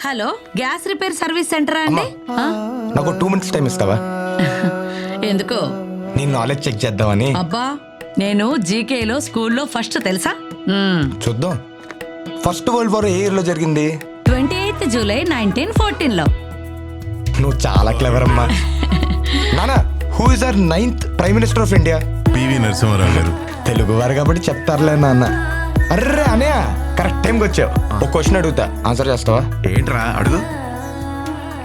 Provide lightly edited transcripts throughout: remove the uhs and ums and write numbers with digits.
Hello, gas repair service సెంటరా అండి? నాకు 2 minutes time ఇస్తావా? ఎందుకో? నీ నాలెడ్జ్ చెక్ చేద్దామని. అబ్బా, నేను జీకేలో స్కూల్లో ఫస్ట్ తెలుసా? చూద్దాం. ఫస్ట్ వరల్డ్ వార్ ఏ ఇయర్ లో జరిగింది? 28 జూలై 1914లో. నువ్వు చాలా క్లెవర్ అమ్మా. నానా, who is our 9th prime minister of India? PV Narasimha Rao గారు. తెలుగు వారు కాబట్టి చెప్తారులే నాన్న. అర్రే అనయ్య, కరెక్ట్ టైంకి వచ్చావు. ఒక క్వశ్చన్ అడుగుతా, ఆన్సర్ చేస్తావా? ఏంట్రా అడుగు.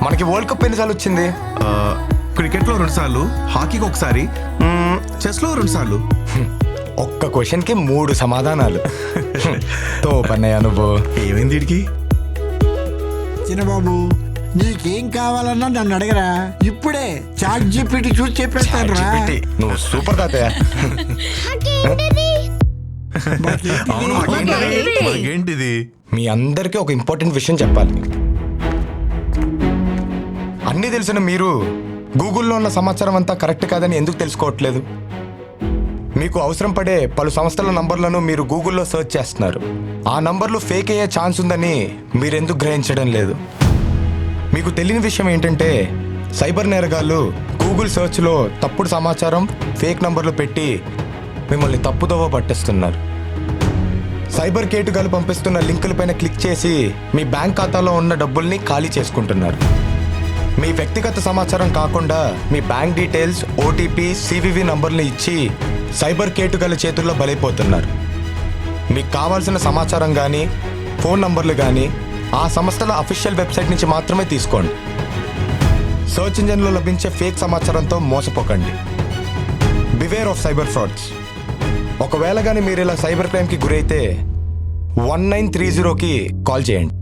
మనకి వరల్డ్ కప్ ఎన్నిసార్లు వచ్చింది? క్రికెట్ లో 2 సార్లు, హాకీకి 1 సారి, చెస్ లో 2 సార్లు. ఒక్క క్వశ్చన్ కి 3 సమాధానాలు. తోపన్నయ్య నువ్వు. ఏమైంది వీడికి? చిన్నబాబు, నీకేం కావాలన్నా నన్ను అడగరా, ఇప్పుడే చాట్ జీపీటీ చూసి చెప్పేస్తాను రా. GPT, నువ్వు సూపర్ తాతయ్య. అవును, మాకేంటిది? మీ అందరికీ ఒక ఇంపార్టెంట్ విషయం చెప్పాలి. అన్నీ తెలిసిన మీరు గూగుల్లో ఉన్న సమాచారం అంతా కరెక్ట్ కాదని ఎందుకు తెలుసుకోవట్లేదు? మీకు అవసరం పడే పలు సంస్థల నంబర్లను మీరు గూగుల్లో సెర్చ్ చేస్తున్నారు. ఆ నంబర్లు ఫేక్ అయ్యే ఛాన్స్ ఉందని మీరెందుకు గ్రహించడం లేదు? మీకు తెలియని విషయం ఏంటంటే, సైబర్ నేరగాళ్ళు గూగుల్ సెర్చ్లో తప్పుడు సమాచారం, ఫేక్ నంబర్లు పెట్టి మిమ్మల్ని తప్పుదోవ పట్టిస్తున్నారు. సైబర్ కేటుగాలు పంపిస్తున్న లింకులపైన క్లిక్ చేసి మీ బ్యాంక్ ఖాతాలో ఉన్న డబ్బుల్ని ఖాళీ చేసుకుంటున్నారు. మీ వ్యక్తిగత సమాచారం కాకుండా మీ బ్యాంక్ డీటెయిల్స్, ఓటీపీ, సివివి నంబర్ని ఇచ్చి సైబర్ కేటుగాల చేతుల్లో బలైపోతున్నారు. మీకు కావాల్సిన సమాచారం కానీ, ఫోన్ నంబర్లు కానీ ఆ సంస్థల అఫీషియల్ వెబ్సైట్ నుంచి మాత్రమే తీసుకోండి. సర్చ్ ఇంజన్లో లభించే ఫేక్ సమాచారంతో మోసపోకండి. Beware of cyber frauds. ఒకవేళ కానీ మీరు ఇలా సైబర్ క్రైమ్కి గురైతే 1930కి కాల్ చేయండి.